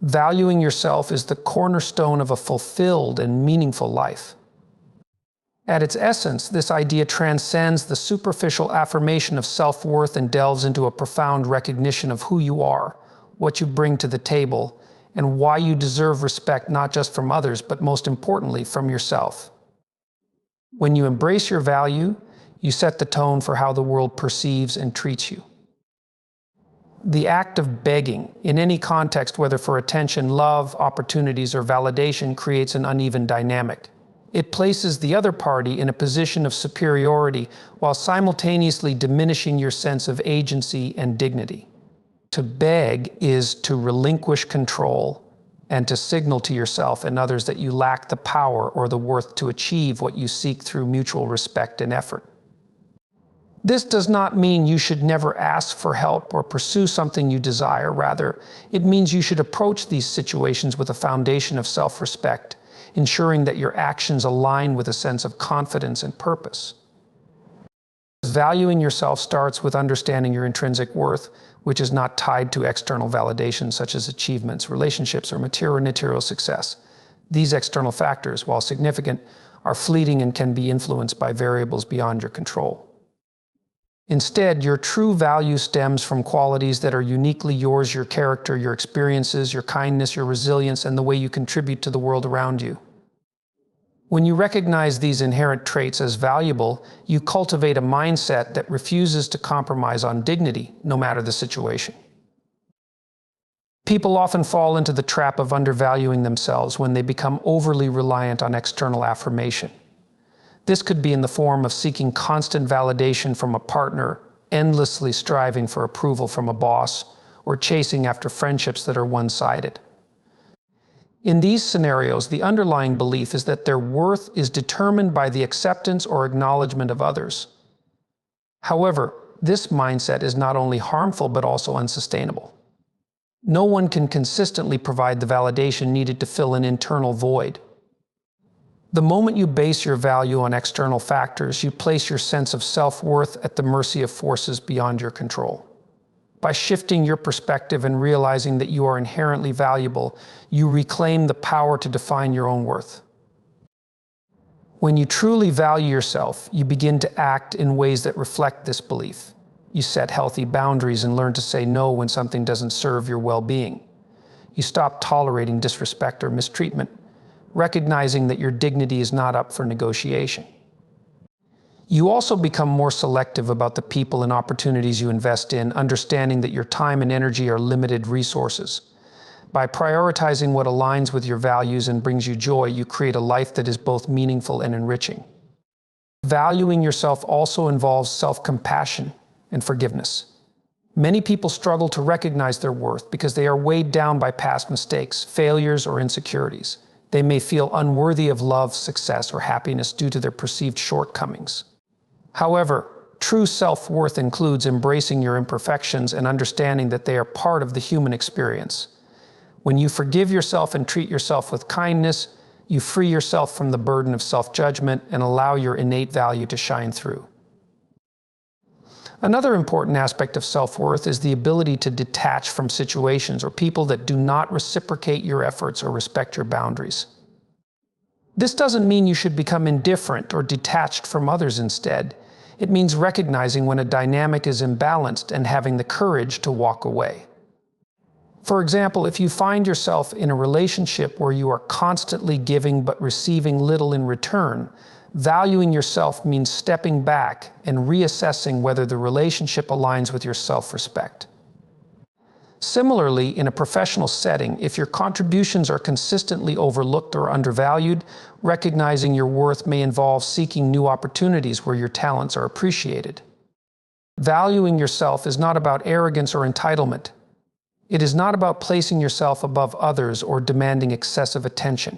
Valuing yourself is the cornerstone of a fulfilled and meaningful life. At its essence, this idea transcends the superficial affirmation of self-worth and delves into a profound recognition of who you are, what you bring to the table, and why you deserve respect not just from others, but most importantly, from yourself. When you embrace your value, you set the tone for how the world perceives and treats you. The act of begging, in any context, whether for attention, love, opportunities, or validation, creates an uneven dynamic. It places the other party in a position of superiority while simultaneously diminishing your sense of agency and dignity. To beg is to relinquish control and to signal to yourself and others that you lack the power or the worth to achieve what you seek through mutual respect and effort. This does not mean you should never ask for help or pursue something you desire. Rather, it means you should approach these situations with a foundation of self-respect, ensuring that your actions align with a sense of confidence and purpose. Valuing yourself starts with understanding your intrinsic worth, which is not tied to external validation such as achievements, relationships, or material success. These external factors, while significant, are fleeting and can be influenced by variables beyond your control. Instead, your true value stems from qualities that are uniquely yours: your character, your experiences, your kindness, your resilience, and the way you contribute to the world around you. When you recognize these inherent traits as valuable, you cultivate a mindset that refuses to compromise on dignity, no matter the situation. People often fall into the trap of undervaluing themselves when they become overly reliant on external affirmation. This could be in the form of seeking constant validation from a partner, endlessly striving for approval from a boss, or chasing after friendships that are one-sided. In these scenarios, the underlying belief is that their worth is determined by the acceptance or acknowledgement of others. However, this mindset is not only harmful but also unsustainable. No one can consistently provide the validation needed to fill an internal void. The moment you base your value on external factors, you place your sense of self-worth at the mercy of forces beyond your control. By shifting your perspective and realizing that you are inherently valuable, you reclaim the power to define your own worth. When you truly value yourself, you begin to act in ways that reflect this belief. You set healthy boundaries and learn to say no when something doesn't serve your well-being. You stop tolerating disrespect or mistreatment, recognizing that your dignity is not up for negotiation. You also become more selective about the people and opportunities you invest in, understanding that your time and energy are limited resources. By prioritizing what aligns with your values and brings you joy, you create a life that is both meaningful and enriching. Valuing yourself also involves self-compassion and forgiveness. Many people struggle to recognize their worth because they are weighed down by past mistakes, failures, or insecurities. They may feel unworthy of love, success, or happiness due to their perceived shortcomings. However, true self-worth includes embracing your imperfections and understanding that they are part of the human experience. When you forgive yourself and treat yourself with kindness, you free yourself from the burden of self-judgment and allow your innate value to shine through. Another important aspect of self-worth is the ability to detach from situations or people that do not reciprocate your efforts or respect your boundaries. This doesn't mean you should become indifferent or detached from others instead. It means recognizing when a dynamic is imbalanced and having the courage to walk away. For example, if you find yourself in a relationship where you are constantly giving but receiving little in return, valuing yourself means stepping back and reassessing whether the relationship aligns with your self-respect. Similarly, in a professional setting, if your contributions are consistently overlooked or undervalued, recognizing your worth may involve seeking new opportunities where your talents are appreciated. Valuing yourself is not about arrogance or entitlement. It is not about placing yourself above others or demanding excessive attention.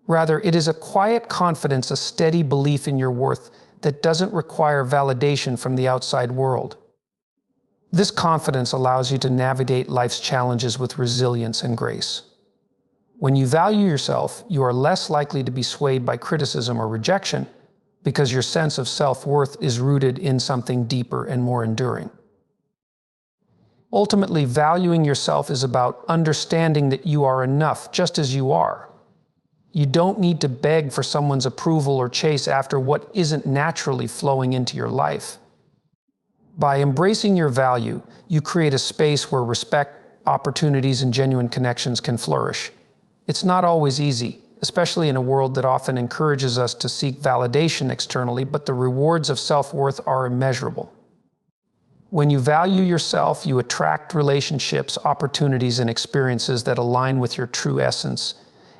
Rather, it is a quiet confidence, a steady belief in your worth that doesn't require validation from the outside world. This confidence allows you to navigate life's challenges with resilience and grace. When you value yourself, you are less likely to be swayed by criticism or rejection because your sense of self-worth is rooted in something deeper and more enduring. Ultimately, valuing yourself is about understanding that you are enough just as you are. You don't need to beg for someone's approval or chase after what isn't naturally flowing into your life. By embracing your value, you create a space where respect, opportunities, and genuine connections can flourish. It's not always easy, especially in a world that often encourages us to seek validation externally, but the rewards of self-worth are immeasurable. When you value yourself, you attract relationships, opportunities, and experiences that align with your true essence,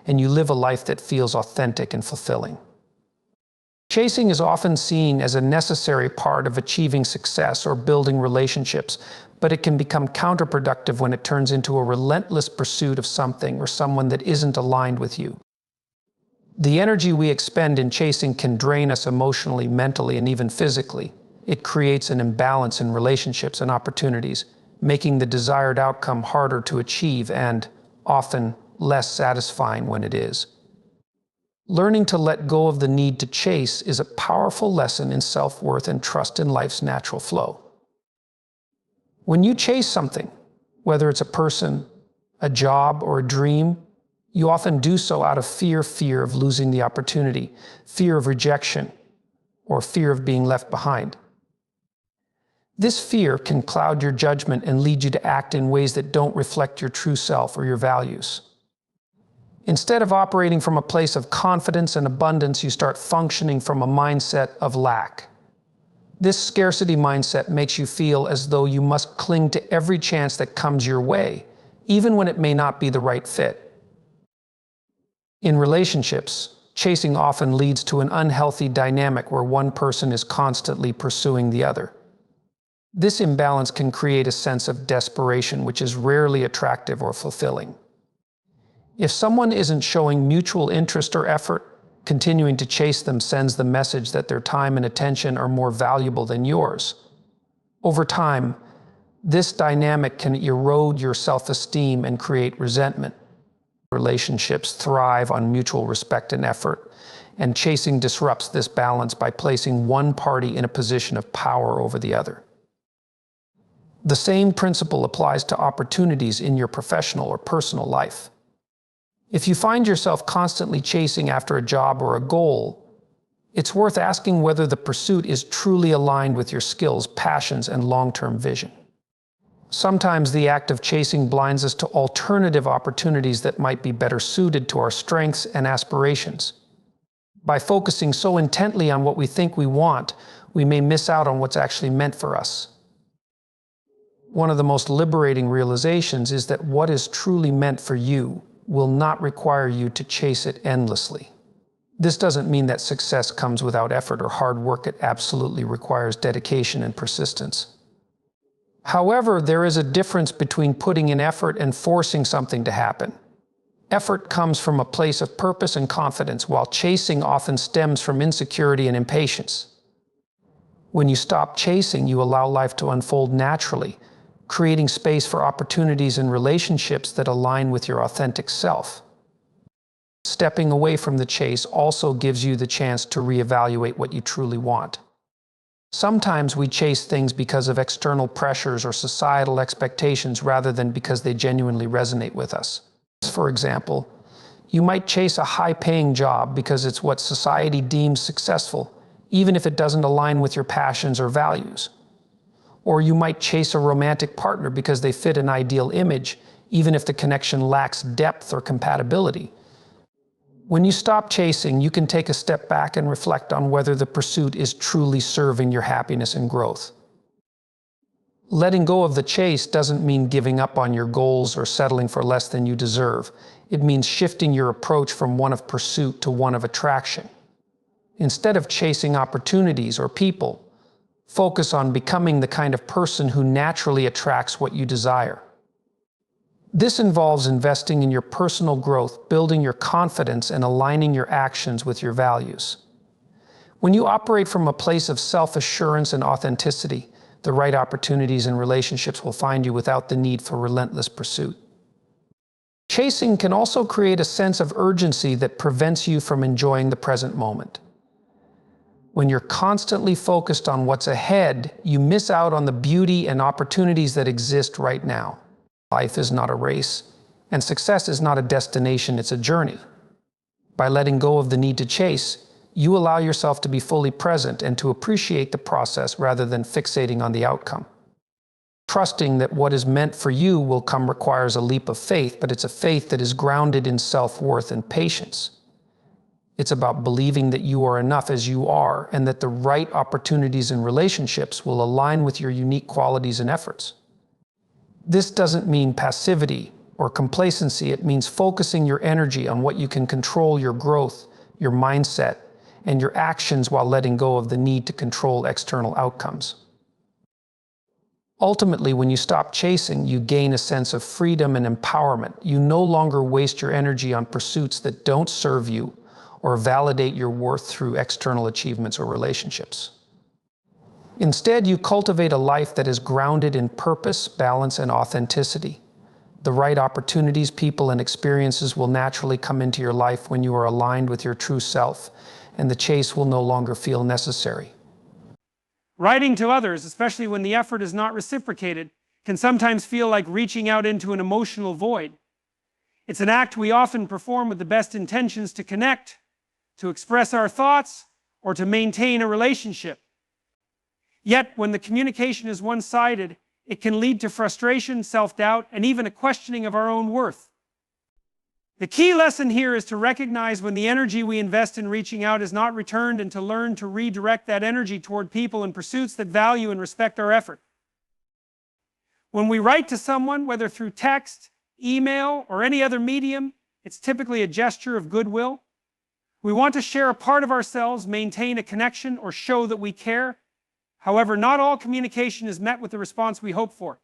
and you live a life that feels authentic and fulfilling. Chasing is often seen as a necessary part of achieving success or building relationships, but it can become counterproductive when it turns into a relentless pursuit of something or someone that isn't aligned with you. The energy we expend in chasing can drain us emotionally, mentally, and even physically. It creates an imbalance in relationships and opportunities, making the desired outcome harder to achieve and often less satisfying when it is. Learning to let go of the need to chase is a powerful lesson in self-worth and trust in life's natural flow. When you chase something, whether it's a person, a job, or a dream, you often do so out of fear of losing the opportunity, fear of rejection, or fear of being left behind. This fear can cloud your judgment and lead you to act in ways that don't reflect your true self or your values. Instead of operating from a place of confidence and abundance, you start functioning from a mindset of lack. This scarcity mindset makes you feel as though you must cling to every chance that comes your way, even when it may not be the right fit. In relationships, chasing often leads to an unhealthy dynamic where one person is constantly pursuing the other. This imbalance can create a sense of desperation, which is rarely attractive or fulfilling. If someone isn't showing mutual interest or effort, continuing to chase them sends the message that their time and attention are more valuable than yours. Over time, this dynamic can erode your self-esteem and create resentment. Relationships thrive on mutual respect and effort, and chasing disrupts this balance by placing one party in a position of power over the other. The same principle applies to opportunities in your professional or personal life. If you find yourself constantly chasing after a job or a goal, it's worth asking whether the pursuit is truly aligned with your skills, passions, and long-term vision. Sometimes the act of chasing blinds us to alternative opportunities that might be better suited to our strengths and aspirations. By focusing so intently on what we think we want, we may miss out on what's actually meant for us. One of the most liberating realizations is that what is truly meant for you will not require you to chase it endlessly. This doesn't mean that success comes without effort or hard work. It absolutely requires dedication and persistence. However, there is a difference between putting in effort and forcing something to happen. Effort comes from a place of purpose and confidence, while chasing often stems from insecurity and impatience. When you stop chasing, you allow life to unfold naturally, creating space for opportunities and relationships that align with your authentic self. Stepping away from the chase also gives you the chance to reevaluate what you truly want. Sometimes we chase things because of external pressures or societal expectations rather than because they genuinely resonate with us. For example, you might chase a high-paying job because it's what society deems successful, even if it doesn't align with your passions or values. Or you might chase a romantic partner because they fit an ideal image, even if the connection lacks depth or compatibility. When you stop chasing, you can take a step back and reflect on whether the pursuit is truly serving your happiness and growth. Letting go of the chase doesn't mean giving up on your goals or settling for less than you deserve. It means shifting your approach from one of pursuit to one of attraction. Instead of chasing opportunities or people, focus on becoming the kind of person who naturally attracts what you desire. This involves investing in your personal growth, building your confidence, and aligning your actions with your values. When you operate from a place of self-assurance and authenticity, the right opportunities and relationships will find you without the need for relentless pursuit. Chasing can also create a sense of urgency that prevents you from enjoying the present moment. When you're constantly focused on what's ahead, you miss out on the beauty and opportunities that exist right now. Life is not a race, and success is not a destination, it's a journey. By letting go of the need to chase, you allow yourself to be fully present and to appreciate the process rather than fixating on the outcome. Trusting that what is meant for you will come requires a leap of faith, but it's a faith that is grounded in self-worth and patience. It's about believing that you are enough as you are and that the right opportunities and relationships will align with your unique qualities and efforts. This doesn't mean passivity or complacency. It means focusing your energy on what you can control: your growth, your mindset, and your actions, while letting go of the need to control external outcomes. Ultimately, when you stop chasing, you gain a sense of freedom and empowerment. You no longer waste your energy on pursuits that don't serve you or validate your worth through external achievements or relationships. Instead, you cultivate a life that is grounded in purpose, balance, and authenticity. The right opportunities, people, and experiences will naturally come into your life when you are aligned with your true self, and the chase will no longer feel necessary. Writing to others, especially when the effort is not reciprocated, can sometimes feel like reaching out into an emotional void. It's an act we often perform with the best intentions to connect, to express our thoughts, or to maintain a relationship. Yet, when the communication is one-sided, it can lead to frustration, self-doubt, and even a questioning of our own worth. The key lesson here is to recognize when the energy we invest in reaching out is not returned, and to learn to redirect that energy toward people and pursuits that value and respect our effort. When we write to someone, whether through text, email, or any other medium, it's typically a gesture of goodwill. We want to share a part of ourselves, maintain a connection, or show that we care. However, not all communication is met with the response we hope for.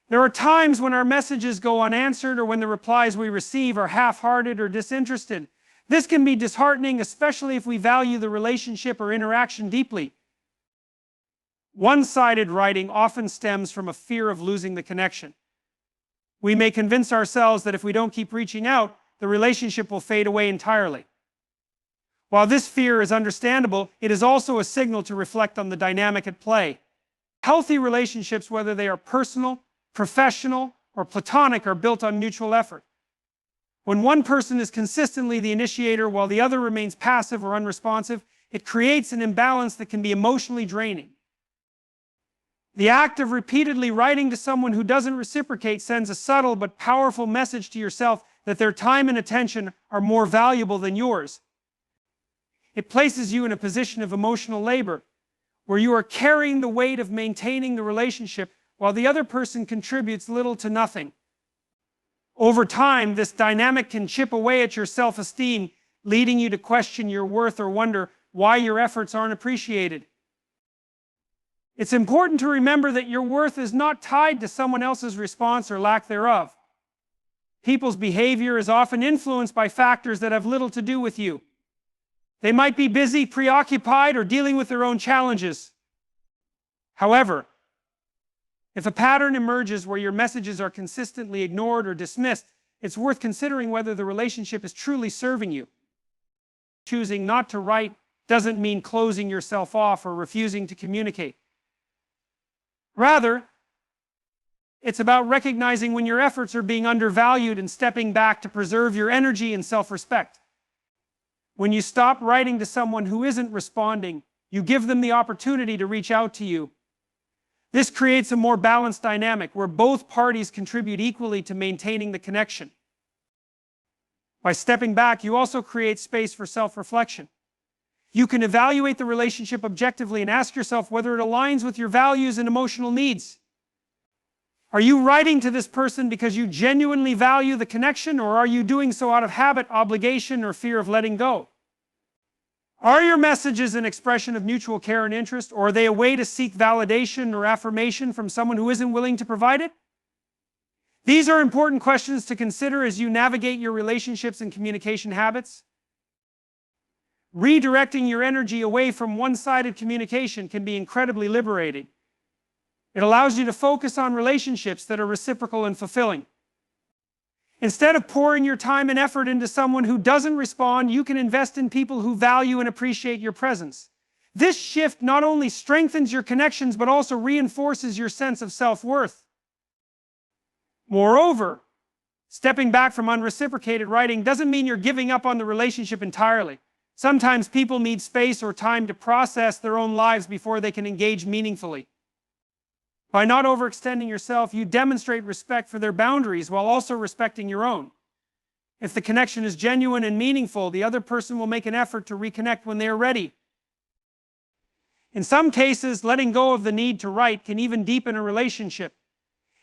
There are times when our messages go unanswered, or when the replies we receive are half-hearted or disinterested. This can be disheartening, especially if we value the relationship or interaction deeply. One-sided writing often stems from a fear of losing the connection. We may convince ourselves that if we don't keep reaching out, the relationship will fade away entirely. While this fear is understandable, it is also a signal to reflect on the dynamic at play. Healthy relationships, whether they are personal, professional, or platonic, are built on mutual effort. When one person is consistently the initiator while the other remains passive or unresponsive, it creates an imbalance that can be emotionally draining. The act of repeatedly writing to someone who doesn't reciprocate sends a subtle but powerful message to yourself that their time and attention are more valuable than yours. It places you in a position of emotional labor, where you are carrying the weight of maintaining the relationship while the other person contributes little to nothing. Over time, this dynamic can chip away at your self-esteem, leading you to question your worth or wonder why your efforts aren't appreciated. It's important to remember that your worth is not tied to someone else's response or lack thereof. People's behavior is often influenced by factors that have little to do with you. They might be busy, preoccupied, or dealing with their own challenges. However, if a pattern emerges where your messages are consistently ignored or dismissed, it's worth considering whether the relationship is truly serving you. Choosing not to write doesn't mean closing yourself off or refusing to communicate. Rather, it's about recognizing when your efforts are being undervalued and stepping back to preserve your energy and self-respect. When you stop writing to someone who isn't responding, you give them the opportunity to reach out to you. This creates a more balanced dynamic where both parties contribute equally to maintaining the connection. By stepping back, you also create space for self-reflection. You can evaluate the relationship objectively and ask yourself whether it aligns with your values and emotional needs. Are you writing to this person because you genuinely value the connection, or are you doing so out of habit, obligation, or fear of letting go? Are your messages an expression of mutual care and interest, or are they a way to seek validation or affirmation from someone who isn't willing to provide it? These are important questions to consider as you navigate your relationships and communication habits. Redirecting your energy away from one-sided communication can be incredibly liberating. It allows you to focus on relationships that are reciprocal and fulfilling. Instead of pouring your time and effort into someone who doesn't respond, you can invest in people who value and appreciate your presence. This shift not only strengthens your connections, but also reinforces your sense of self-worth. Moreover, stepping back from unreciprocated writing doesn't mean you're giving up on the relationship entirely. Sometimes people need space or time to process their own lives before they can engage meaningfully. By not overextending yourself, you demonstrate respect for their boundaries while also respecting your own. If the connection is genuine and meaningful, the other person will make an effort to reconnect when they are ready. In some cases, letting go of the need to write can even deepen a relationship.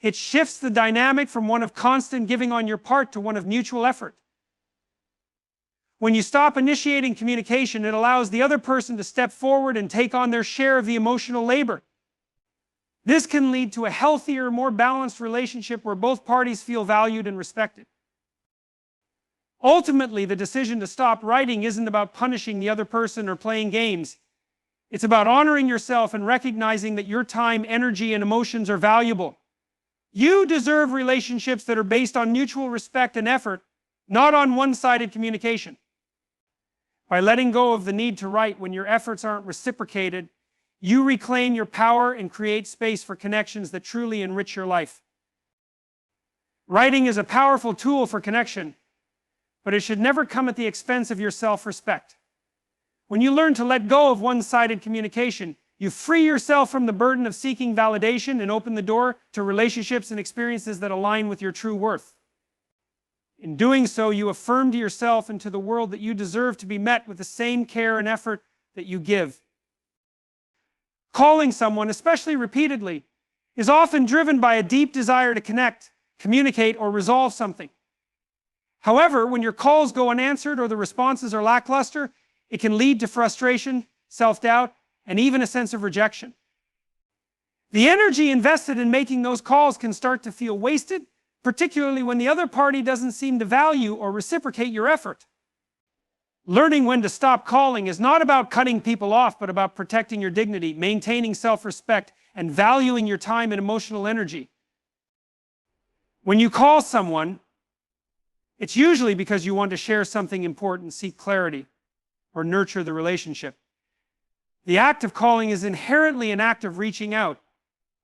It shifts the dynamic from one of constant giving on your part to one of mutual effort. When you stop initiating communication, it allows the other person to step forward and take on their share of the emotional labor. This can lead to a healthier, more balanced relationship where both parties feel valued and respected. Ultimately, the decision to stop writing isn't about punishing the other person or playing games. It's about honoring yourself and recognizing that your time, energy, and emotions are valuable. You deserve relationships that are based on mutual respect and effort, not on one-sided communication. By letting go of the need to write when your efforts aren't reciprocated, you reclaim your power and create space for connections that truly enrich your life. Writing is a powerful tool for connection, but it should never come at the expense of your self-respect. When you learn to let go of one-sided communication, you free yourself from the burden of seeking validation and open the door to relationships and experiences that align with your true worth. In doing so, you affirm to yourself and to the world that you deserve to be met with the same care and effort that you give. Calling someone, especially repeatedly, is often driven by a deep desire to connect, communicate, or resolve something. However, when your calls go unanswered or the responses are lackluster, it can lead to frustration, self-doubt, and even a sense of rejection. The energy invested in making those calls can start to feel wasted, particularly when the other party doesn't seem to value or reciprocate your effort. Learning when to stop calling is not about cutting people off, but about protecting your dignity, maintaining self-respect, and valuing your time and emotional energy. When you call someone, it's usually because you want to share something important, seek clarity, or nurture the relationship. The act of calling is inherently an act of reaching out,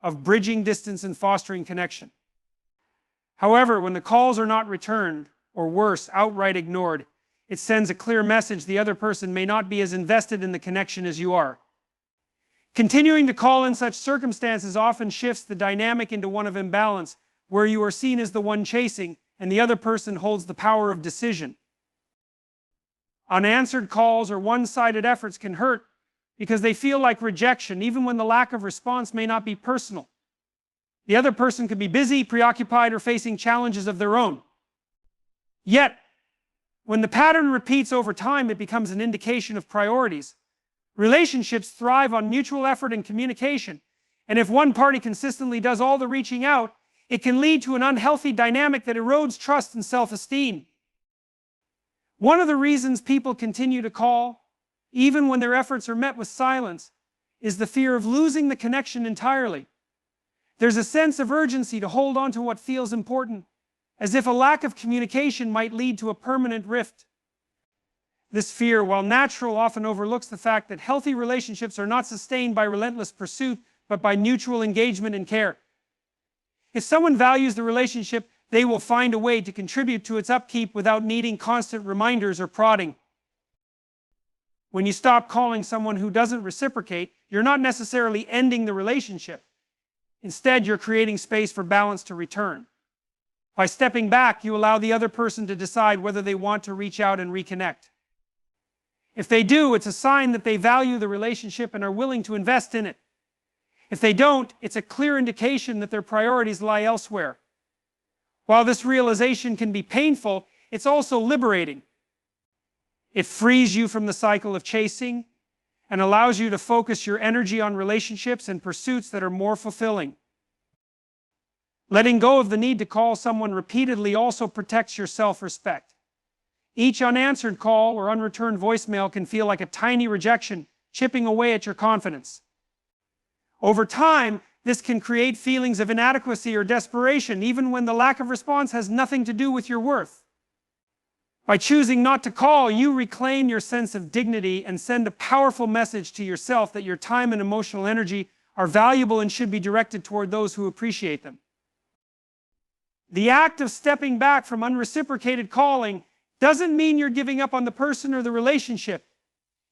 of bridging distance and fostering connection. However, when the calls are not returned, or worse, outright ignored, it sends a clear message the other person may not be as invested in the connection as you are. Continuing to call in such circumstances often shifts the dynamic into one of imbalance, where you are seen as the one chasing, and the other person holds the power of decision. Unanswered calls or one-sided efforts can hurt because they feel like rejection, even when the lack of response may not be personal. The other person could be busy, preoccupied, or facing challenges of their own. Yet, when the pattern repeats over time, it becomes an indication of priorities. Relationships thrive on mutual effort and communication, and if one party consistently does all the reaching out, it can lead to an unhealthy dynamic that erodes trust and self-esteem. One of the reasons people continue to call, even when their efforts are met with silence, is the fear of losing the connection entirely. There's a sense of urgency to hold on to what feels important, as if a lack of communication might lead to a permanent rift. This fear, while natural, often overlooks the fact that healthy relationships are not sustained by relentless pursuit, but by mutual engagement and care. If someone values the relationship, they will find a way to contribute to its upkeep without needing constant reminders or prodding. When you stop calling someone who doesn't reciprocate, you're not necessarily ending the relationship. Instead, you're creating space for balance to return. By stepping back, you allow the other person to decide whether they want to reach out and reconnect. If they do, it's a sign that they value the relationship and are willing to invest in it. If they don't, it's a clear indication that their priorities lie elsewhere. While this realization can be painful, it's also liberating. It frees you from the cycle of chasing and allows you to focus your energy on relationships and pursuits that are more fulfilling. Letting go of the need to call someone repeatedly also protects your self-respect. Each unanswered call or unreturned voicemail can feel like a tiny rejection, chipping away at your confidence. Over time, this can create feelings of inadequacy or desperation, even when the lack of response has nothing to do with your worth. By choosing not to call, you reclaim your sense of dignity and send a powerful message to yourself that your time and emotional energy are valuable and should be directed toward those who appreciate them. The act of stepping back from unreciprocated calling doesn't mean you're giving up on the person or the relationship.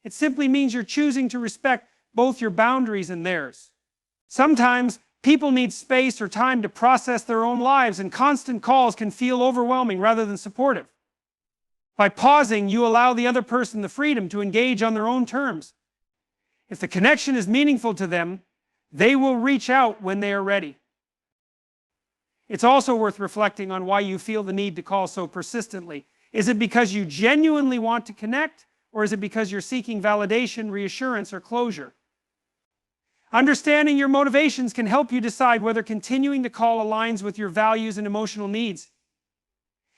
It simply means you're choosing to respect both your boundaries and theirs. Sometimes people need space or time to process their own lives, and constant calls can feel overwhelming rather than supportive. By pausing, you allow the other person the freedom to engage on their own terms. If the connection is meaningful to them, they will reach out when they are ready. It's also worth reflecting on why you feel the need to call so persistently. Is it because you genuinely want to connect, or is it because you're seeking validation, reassurance, or closure? Understanding your motivations can help you decide whether continuing to call aligns with your values and emotional needs.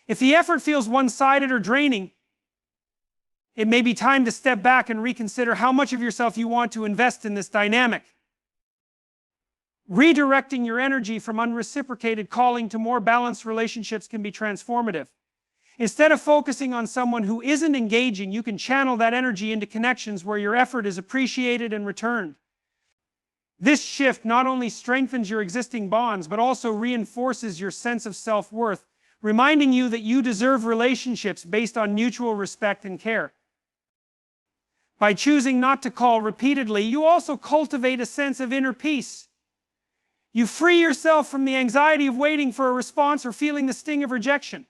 If the effort feels one-sided or draining, it may be time to step back and reconsider how much of yourself you want to invest in this dynamic. Redirecting your energy from unreciprocated calling to more balanced relationships can be transformative. Instead of focusing on someone who isn't engaging, you can channel that energy into connections where your effort is appreciated and returned. This shift not only strengthens your existing bonds, but also reinforces your sense of self-worth, reminding you that you deserve relationships based on mutual respect and care. By choosing not to call repeatedly, you also cultivate a sense of inner peace. You free yourself from the anxiety of waiting for a response or feeling the sting of rejection.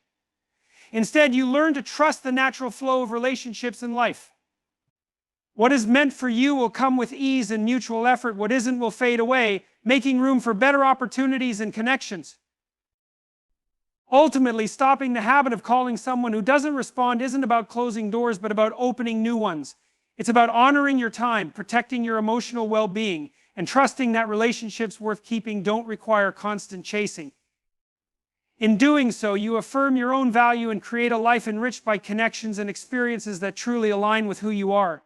Instead, you learn to trust the natural flow of relationships in life. What is meant for you will come with ease and mutual effort. What isn't will fade away, making room for better opportunities and connections. Ultimately, stopping the habit of calling someone who doesn't respond isn't about closing doors, but about opening new ones. It's about honoring your time, protecting your emotional well-being, and trusting that relationships worth keeping don't require constant chasing. In doing so, you affirm your own value and create a life enriched by connections and experiences that truly align with who you are.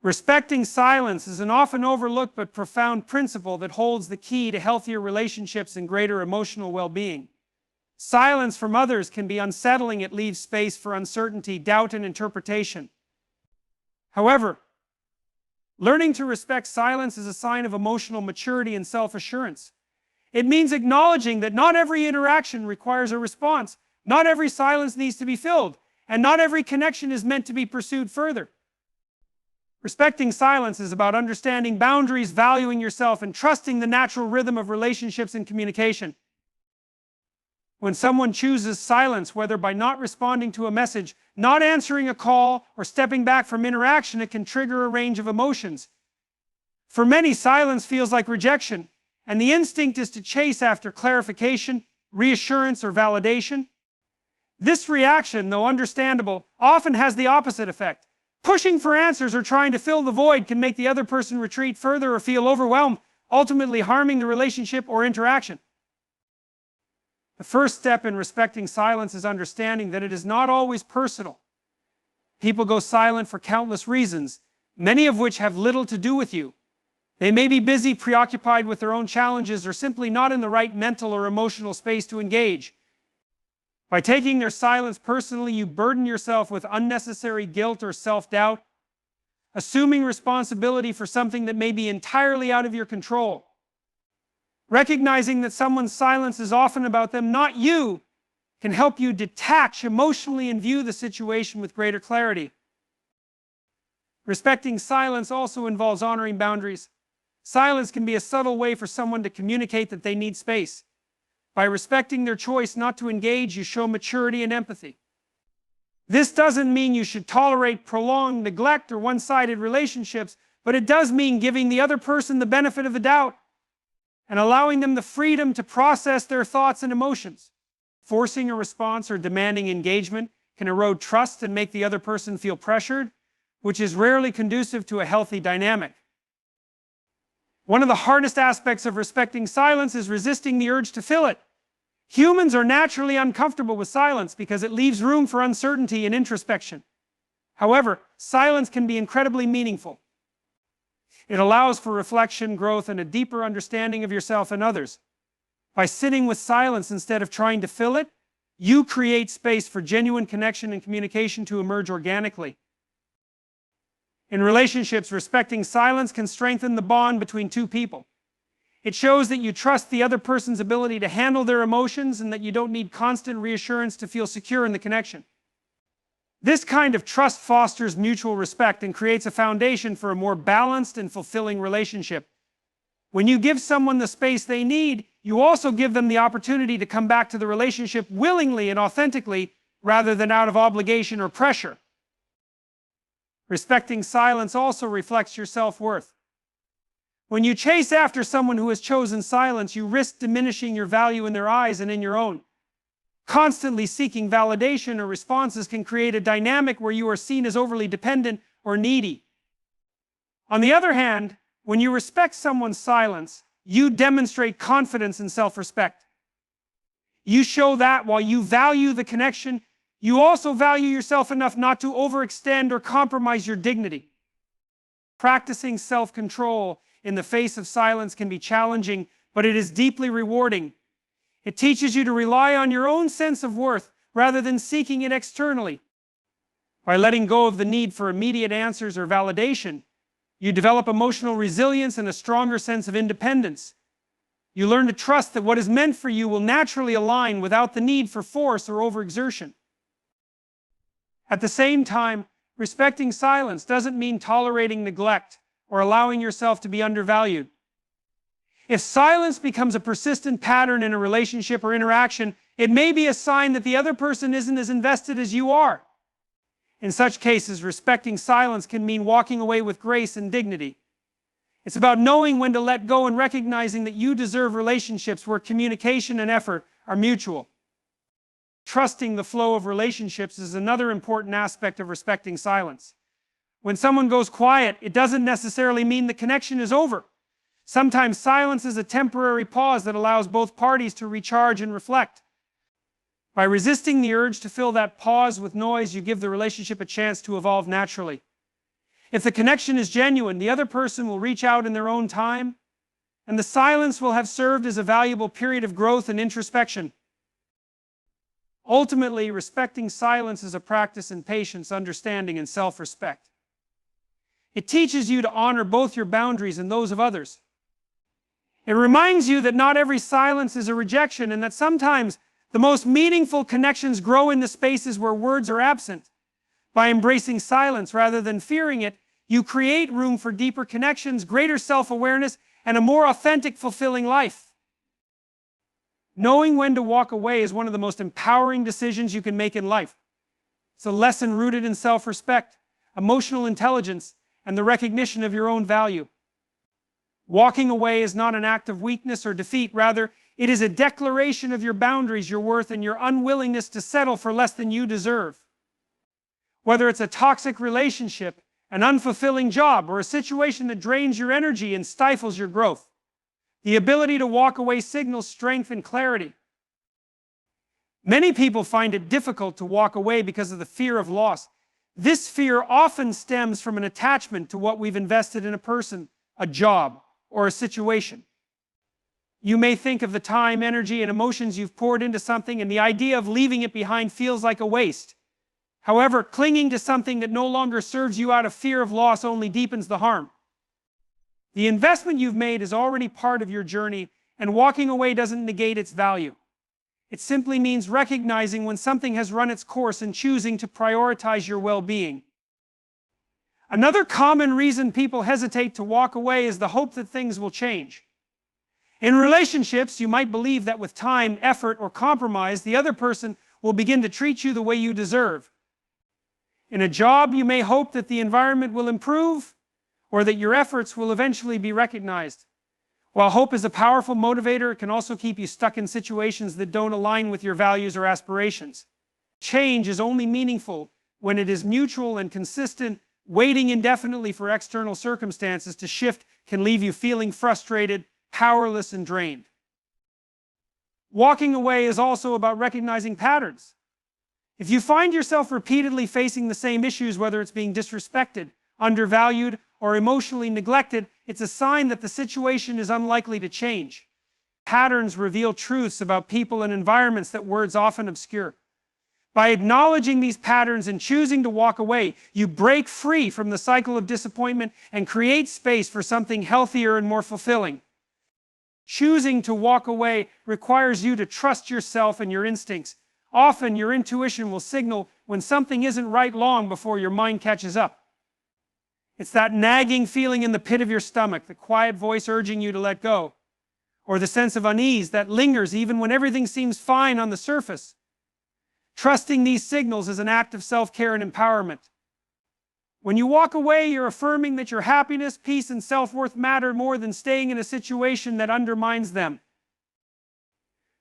Respecting silence is an often overlooked but profound principle that holds the key to healthier relationships and greater emotional well-being. Silence from others can be unsettling. It leaves space for uncertainty, doubt, and interpretation. However, learning to respect silence is a sign of emotional maturity and self-assurance. It means acknowledging that not every interaction requires a response, not every silence needs to be filled, and not every connection is meant to be pursued further. Respecting silence is about understanding boundaries, valuing yourself, and trusting the natural rhythm of relationships and communication. When someone chooses silence, whether by not responding to a message, not answering a call, or stepping back from interaction, it can trigger a range of emotions. For many, silence feels like rejection, and the instinct is to chase after clarification, reassurance, or validation. This reaction, though understandable, often has the opposite effect. Pushing for answers or trying to fill the void can make the other person retreat further or feel overwhelmed, ultimately harming the relationship or interaction. The first step in respecting silence is understanding that it is not always personal. People go silent for countless reasons, many of which have little to do with you. They may be busy, preoccupied with their own challenges, or simply not in the right mental or emotional space to engage. By taking their silence personally, you burden yourself with unnecessary guilt or self-doubt, assuming responsibility for something that may be entirely out of your control. Recognizing that someone's silence is often about them, not you, can help you detach emotionally and view the situation with greater clarity. Respecting silence also involves honoring boundaries. Silence can be a subtle way for someone to communicate that they need space. By respecting their choice not to engage, you show maturity and empathy. This doesn't mean you should tolerate prolonged neglect or one-sided relationships, but it does mean giving the other person the benefit of the doubt and allowing them the freedom to process their thoughts and emotions. Forcing a response or demanding engagement can erode trust and make the other person feel pressured, which is rarely conducive to a healthy dynamic. One of the hardest aspects of respecting silence is resisting the urge to fill it. Humans are naturally uncomfortable with silence because it leaves room for uncertainty and introspection. However, silence can be incredibly meaningful. It allows for reflection, growth, and a deeper understanding of yourself and others. By sitting with silence instead of trying to fill it, You create space for genuine connection and communication to emerge organically. In relationships, respecting silence can strengthen the bond between two people. It shows that you trust the other person's ability to handle their emotions and that you don't need constant reassurance to feel secure in the connection. This kind of trust fosters mutual respect and creates a foundation for a more balanced and fulfilling relationship. When you give someone the space they need, you also give them the opportunity to come back to the relationship willingly and authentically rather than out of obligation or pressure. Respecting silence also reflects your self-worth. When you chase after someone who has chosen silence, you risk diminishing your value in their eyes and in your own. Constantly seeking validation or responses can create a dynamic where you are seen as overly dependent or needy. On the other hand, when you respect someone's silence, you demonstrate confidence and self-respect. You show that while you value the connection, you also value yourself enough not to overextend or compromise your dignity. Practicing self-control in the face of silence can be challenging, but it is deeply rewarding. It teaches you to rely on your own sense of worth rather than seeking it externally. By letting go of the need for immediate answers or validation, you develop emotional resilience and a stronger sense of independence. You learn to trust that what is meant for you will naturally align without the need for force or overexertion. At the same time, respecting silence doesn't mean tolerating neglect or allowing yourself to be undervalued. If silence becomes a persistent pattern in a relationship or interaction, it may be a sign that the other person isn't as invested as you are. In such cases, respecting silence can mean walking away with grace and dignity. It's about knowing when to let go and recognizing that you deserve relationships where communication and effort are mutual. Trusting the flow of relationships is another important aspect of respecting silence. When someone goes quiet, it doesn't necessarily mean the connection is over. Sometimes silence is a temporary pause that allows both parties to recharge and reflect. By resisting the urge to fill that pause with noise, you give the relationship a chance to evolve naturally. If the connection is genuine, the other person will reach out in their own time, and the silence will have served as a valuable period of growth and introspection. Ultimately, respecting silence is a practice in patience, understanding, and self-respect. It teaches you to honor both your boundaries and those of others. It reminds you that not every silence is a rejection and that sometimes the most meaningful connections grow in the spaces where words are absent. By embracing silence rather than fearing it, you create room for deeper connections, greater self-awareness, and a more authentic, fulfilling life. Knowing when to walk away is one of the most empowering decisions you can make in life. It's a lesson rooted in self-respect, emotional intelligence, and the recognition of your own value. Walking away is not an act of weakness or defeat. Rather, it is a declaration of your boundaries, your worth, and your unwillingness to settle for less than you deserve. Whether it's a toxic relationship, an unfulfilling job, or a situation that drains your energy and stifles your growth, the ability to walk away signals strength and clarity. Many people find it difficult to walk away because of the fear of loss. This fear often stems from an attachment to what we've invested in a person, a job, or a situation. You may think of the time, energy, and emotions you've poured into something, and the idea of leaving it behind feels like a waste. However, clinging to something that no longer serves you out of fear of loss only deepens the harm. The investment you've made is already part of your journey, and walking away doesn't negate its value. It simply means recognizing when something has run its course and choosing to prioritize your well-being. Another common reason people hesitate to walk away is the hope that things will change. In relationships, you might believe that with time, effort, or compromise, the other person will begin to treat you the way you deserve. In a job, you may hope that the environment will improve, or that your efforts will eventually be recognized. While hope is a powerful motivator, it can also keep you stuck in situations that don't align with your values or aspirations. Change is only meaningful when it is mutual and consistent. Waiting indefinitely for external circumstances to shift can leave you feeling frustrated, powerless, and drained. Walking away is also about recognizing patterns. If you find yourself repeatedly facing the same issues, whether it's being disrespected, undervalued, or emotionally neglected, it's a sign that the situation is unlikely to change. patterns reveal truths about people and environments that words often obscure. By acknowledging these patterns and choosing to walk away, you break free from the cycle of disappointment and create space for something healthier and more fulfilling. Choosing to walk away requires you to trust yourself and your instincts. Often your intuition will signal when something isn't right long before your mind catches up. It's that nagging feeling in the pit of your stomach, the quiet voice urging you to let go, or the sense of unease that lingers even when everything seems fine on the surface. Trusting these signals is an act of self-care and empowerment. When you walk away, you're affirming that your happiness, peace, and self-worth matter more than staying in a situation that undermines them.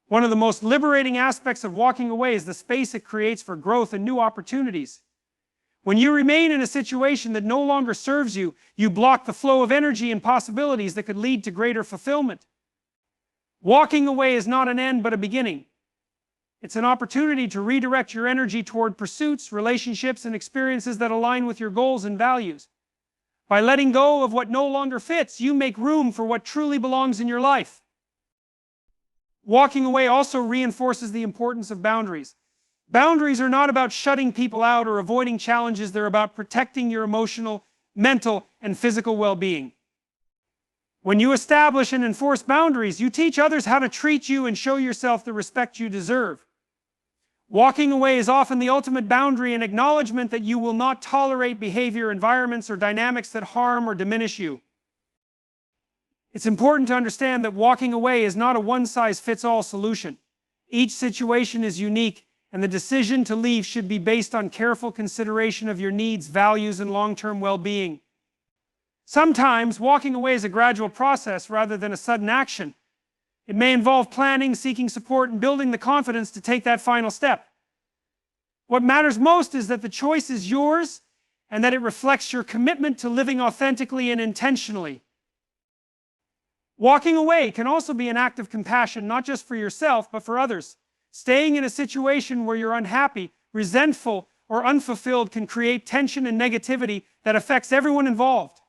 One of the most liberating aspects of walking away is the space it creates for growth and new opportunities. When you remain in a situation that no longer serves you, you block the flow of energy and possibilities that could lead to greater fulfillment. Walking away is not an end but a beginning. It's an opportunity to redirect your energy toward pursuits, relationships, and experiences that align with your goals and values. By letting go of what no longer fits, you make room for what truly belongs in your life. Walking away also reinforces the importance of boundaries. Boundaries are not about shutting people out or avoiding challenges. They're about protecting your emotional, mental, and physical well-being. When you establish and enforce boundaries, you teach others how to treat you and show yourself the respect you deserve. Walking away is often the ultimate boundary and acknowledgement that you will not tolerate behavior, environments, or dynamics that harm or diminish you. It's important to understand that walking away is not a one-size-fits-all solution. Each situation is unique, and the decision to leave should be based on careful consideration of your needs, values, and long-term well-being. Sometimes, walking away is a gradual process rather than a sudden action. It may involve planning, seeking support, and building the confidence to take that final step. What matters most is that the choice is yours and that it reflects your commitment to living authentically and intentionally. Walking away can also be an act of compassion, not just for yourself, but for others. Staying in a situation where you're unhappy, resentful, or unfulfilled can create tension and negativity that affects everyone involved.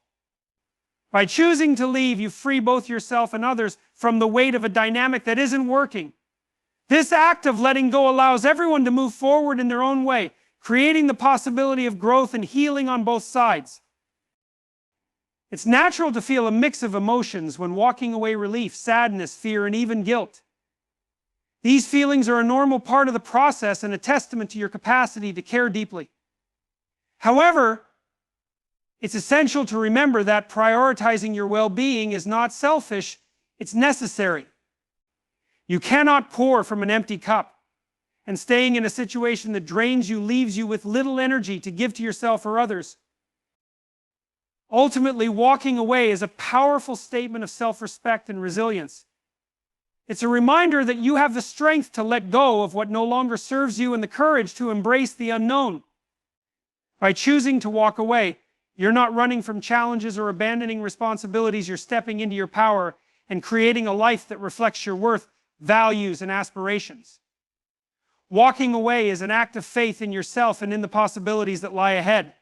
By choosing to leave, you free both yourself and others from the weight of a dynamic that isn't working. This act of letting go allows everyone to move forward in their own way, creating the possibility of growth and healing on both sides. It's natural to feel a mix of emotions when walking away: relief, sadness, fear, and even guilt. These feelings are a normal part of the process and a testament to your capacity to care deeply. However, it's essential to remember that prioritizing your well-being is not selfish, it's necessary. You cannot pour from an empty cup, and staying in a situation that drains you leaves you with little energy to give to yourself or others. Ultimately, walking away is a powerful statement of self-respect and resilience. It's a reminder that you have the strength to let go of what no longer serves you and the courage to embrace the unknown. By choosing to walk away, you're not running from challenges or abandoning responsibilities. You're stepping into your power and creating a life that reflects your worth, values, and aspirations. Walking away is an act of faith in yourself and in the possibilities that lie ahead.